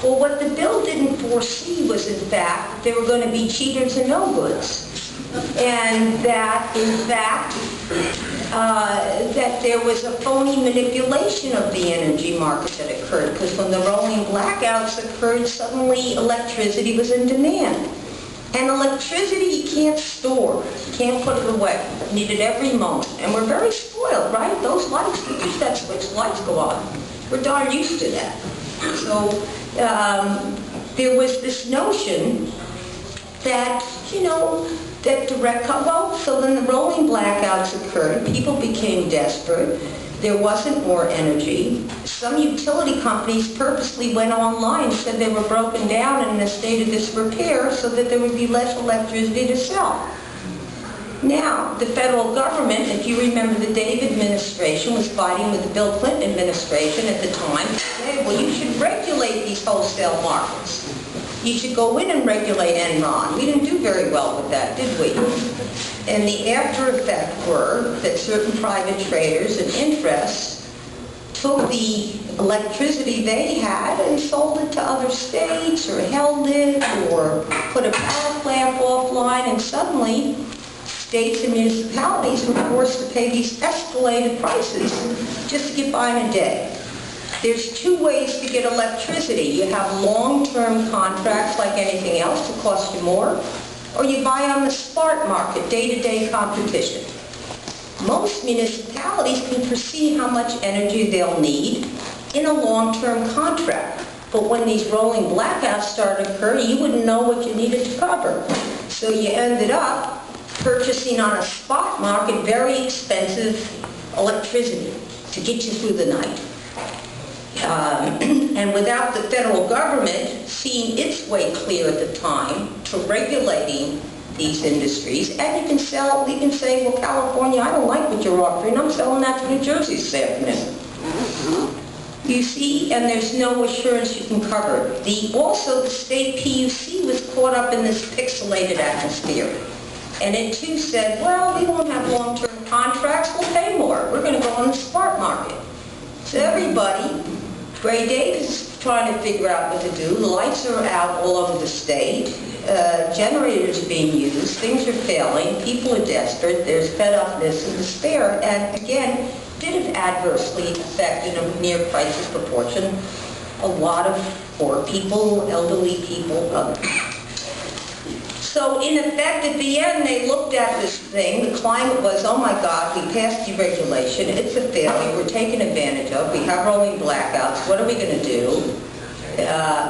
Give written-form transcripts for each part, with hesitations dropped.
Well, what the bill didn't foresee was, in fact, that there were going to be cheaters and no-goods. And that, in fact, that there was a phony manipulation of the energy market that occurred, because when the rolling blackouts occurred, suddenly electricity was in demand. And electricity you can't store, you can't put it away, you need it every moment. And we're very spoiled, right? Those lights, we push that switch, lights go on. We're darn used to that. So there was this notion that, you know, that so then the rolling blackouts occurred, people became desperate, there wasn't more energy. Some utility companies purposely went online, said they were broken down and in a state of disrepair so that there would be less electricity to sell. Now, the federal government, if you remember, the Dave administration was fighting with the Bill Clinton administration at the time, saying, well, you should regulate these wholesale markets. You should go in and regulate Enron. We didn't do very well with that, did we? And the after effect were that certain private traders and interests took the electricity they had and sold it to other states or held it or put a power plant offline, and suddenly states and municipalities were forced to pay these escalated prices just to get by in a day. There's two ways to get electricity. You have long-term contracts like anything else that cost you more, or you buy on the spot market, day-to-day competition. Most municipalities can foresee how much energy they'll need in a long-term contract. But when these rolling blackouts started occurring, you wouldn't know what you needed to cover. So you ended up purchasing on a spot market very expensive electricity to get you through the night. And without the federal government seeing its way clear at the time to regulating these industries, and we can say, well, California, I don't like what you're offering, I'm selling that to New Jersey this afternoon. You see, and there's no assurance you can cover. Also, the state PUC was caught up in this pixelated atmosphere. And it too said, well, we won't have long-term contracts, we'll pay more. We're going to go on the spot market. So everybody, Gray Davis is trying to figure out what to do. The lights are out all over the state. Generators are being used. Things are failing. People are desperate. There's fed-upness and despair. And again, did it adversely affect, in a near crisis proportion, a lot of poor people, elderly people, others. So in effect, at the end, they looked at this thing. The climate was, oh my God, we passed deregulation. It's a failure. We're taken advantage of. We have rolling blackouts. What are we going to do?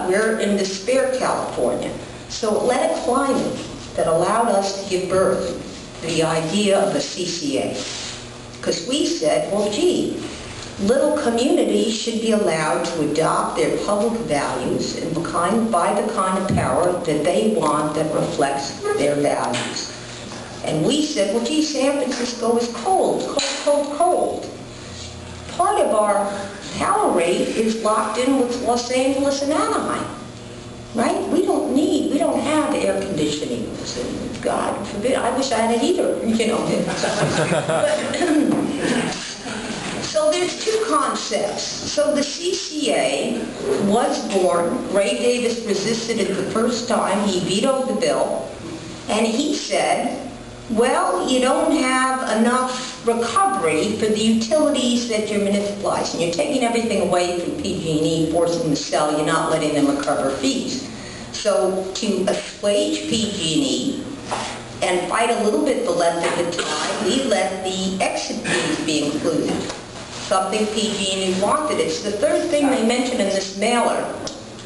We're in despair, California. So it led a climate that allowed us to give birth to the idea of a CCA. Because we said, well, gee, little communities should be allowed to adopt their public values and buy the kind of power that they want that reflects their values. And we said, well, gee, San Francisco is cold, cold, cold, cold. Part of our power rate is locked in with Los Angeles and Anaheim, right? We don't have air conditioning. God forbid, I wish I had a heater, you know. So there's two concepts. So the CCA was born. Ray Davis resisted it the first time. He vetoed the bill. And he said, well, you don't have enough recovery for the utilities that you're municipalizing. You're taking everything away from PG&E, forcing them to sell. You're not letting them recover fees. So to assuage PG&E and fight a little bit the length of the time, we let the exit fees be included. Something PG&E wanted. It's the third thing they mention in this mailer,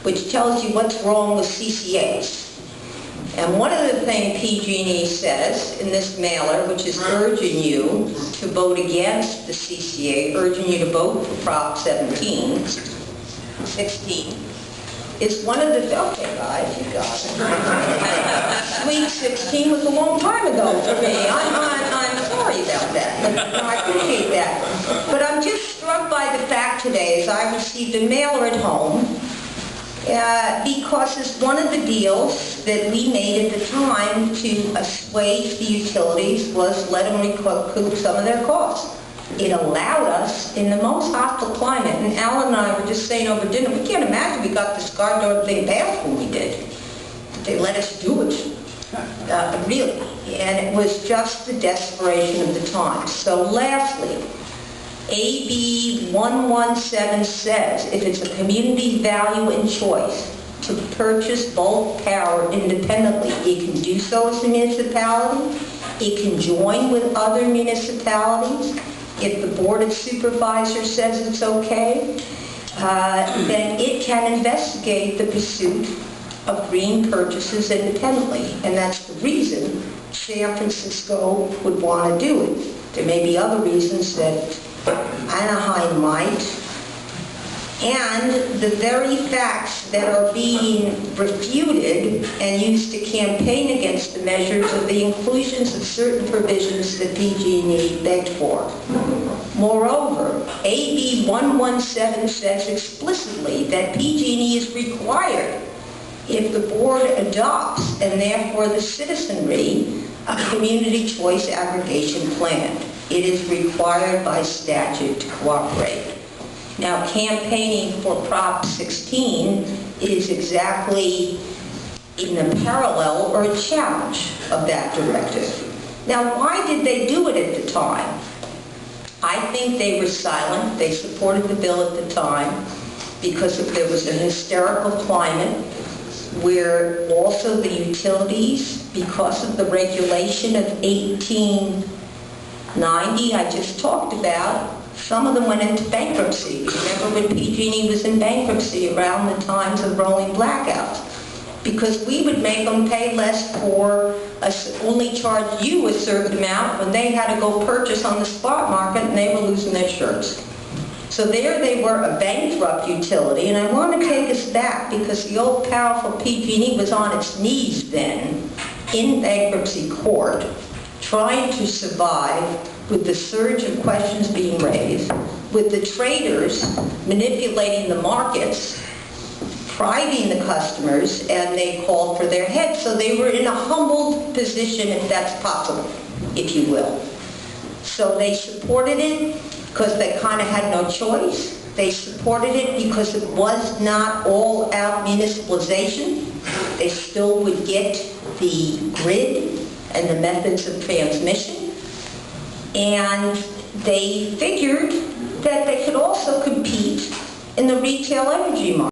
which tells you what's wrong with CCAs. And one of the things PG&E says in this mailer, which is urging you to vote against the CCA, urging you to vote for Prop 16, is one of the, okay guys, you got it. Sweet 16 was a long time ago for me. I'm sorry about that, but I appreciate that. But I'm just struck by the fact today, as I received a mailer at home, because it's one of the deals that we made at the time to assuage the utilities was let them recoup some of their costs. It allowed us, in the most hostile climate, and Alan and I were just saying over dinner, we can't imagine we got this goddamn thing passed when we did. They let us do it, really. And it was just the desperation of the time. So lastly, AB 117 says if it's a community value and choice to purchase bulk power independently, it can do so as a municipality. It can join with other municipalities. If the Board of Supervisors says it's okay, then it can investigate the pursuit of green purchases independently. And that's the reason San Francisco would want to do it. There may be other reasons that Anaheim might. And the very facts that are being refuted and used to campaign against the measures are the inclusions of certain provisions that PG&E begged for. Moreover, AB 117 says explicitly that PG&E is required, if the board adopts, and therefore the citizenry, a community choice aggregation plan. It is required by statute to cooperate. Now, campaigning for Prop 16 is exactly in a parallel or a challenge of that directive. Now, why did they do it at the time? I think they were silent. They supported the bill at the time because there was an hysterical climate where also the utilities, because of the regulation of 1890 I just talked about, some of them went into bankruptcy. Remember when PG&E was in bankruptcy around the times of rolling blackouts? Because we would make them pay less for only charge you a certain amount when they had to go purchase on the spot market and they were losing their shirts. So there they were, a bankrupt utility, and I want to take us back because the old powerful PG&E was on its knees then in bankruptcy court trying to survive with the surge of questions being raised, with the traders manipulating the markets, bribing the customers, and they called for their heads. So they were in a humbled position, if that's possible, if you will. So they supported it because they kind of had no choice. They supported it because it was not all-out municipalization. They still would get the grid and the methods of transmission. And they figured that they could also compete in the retail energy market.